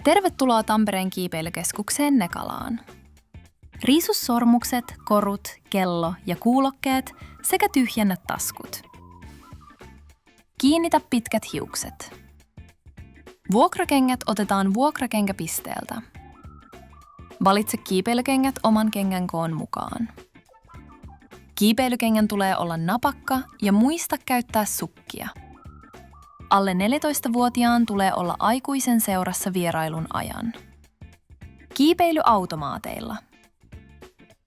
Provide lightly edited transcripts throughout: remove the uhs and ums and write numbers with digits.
Tervetuloa Tampereen kiipeilykeskukseen Nekalaan. Riisu sormukset, korut, kello ja kuulokkeet sekä tyhjennä taskut. Kiinnitä pitkät hiukset. Vuokrakengät otetaan vuokrakenkäpisteeltä. Valitse kiipeilykengät oman kengän koon mukaan. Kiipeilykengän tulee olla napakka ja muista käyttää sukkia. Alle 14-vuotiaan tulee olla aikuisen seurassa vierailun ajan. Kiipeily automaateilla.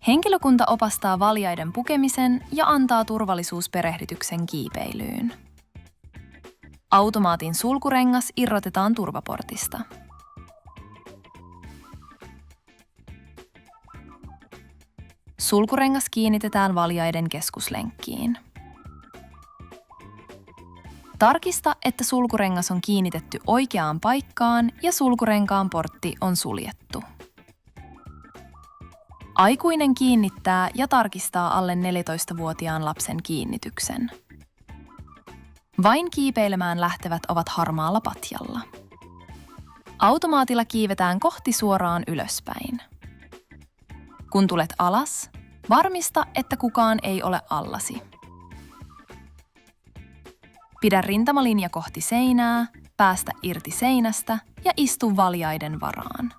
Henkilökunta opastaa valjaiden pukemisen ja antaa turvallisuusperehdytyksen kiipeilyyn. Automaatin sulkurengas irrotetaan turvaportista. Sulkurengas kiinnitetään valjaiden keskuslenkkiin. Tarkista, että sulkurengas on kiinnitetty oikeaan paikkaan ja sulkurenkaan portti on suljettu. Aikuinen kiinnittää ja tarkistaa alle 14-vuotiaan lapsen kiinnityksen. Vain kiipeilemään lähtevät ovat harmaalla patjalla. Automaatilla kiivetään kohti suoraan ylöspäin. Kun tulet alas, varmista, että kukaan ei ole allasi. Pidä rintamalinja kohti seinää, päästä irti seinästä ja istu valjaiden varaan.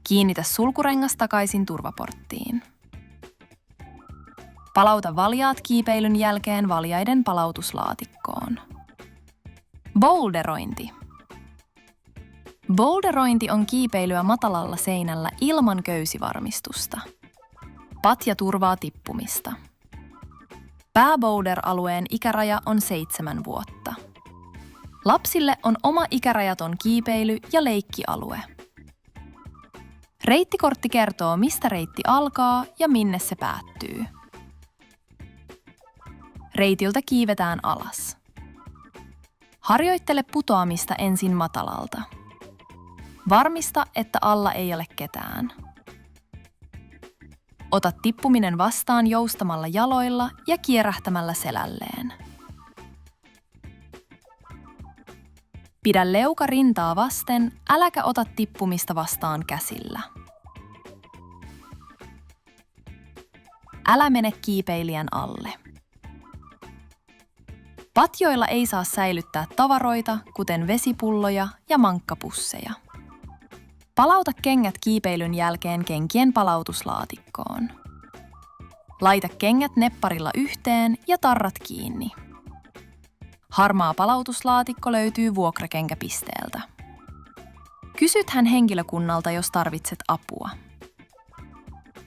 Kiinnitä sulkurengas takaisin turvaporttiin. Palauta valjaat kiipeilyn jälkeen valjaiden palautuslaatikkoon. Boulderointi. Boulderointi on kiipeilyä matalalla seinällä ilman köysivarmistusta. Patja turvaa tippumista. Pääboulder-alueen ikäraja on 7 vuotta. Lapsille on oma ikärajaton kiipeily- ja leikkialue. Reittikortti kertoo, mistä reitti alkaa ja minne se päättyy. Reitiltä kiivetään alas. Harjoittele putoamista ensin matalalta. Varmista, että alla ei ole ketään. Ota tippuminen vastaan joustamalla jaloilla ja kierähtämällä selälleen. Pidä leuka rintaa vasten, äläkä ota tippumista vastaan käsillä. Älä mene kiipeilijän alle. Patjoilla ei saa säilyttää tavaroita, kuten vesipulloja ja mankkapusseja. Palauta kengät kiipeilyn jälkeen kenkien palautuslaatikkoon. Laita kengät nepparilla yhteen ja tarrat kiinni. Harmaa palautuslaatikko löytyy vuokrakenkäpisteeltä. Kysythän henkilökunnalta, jos tarvitset apua.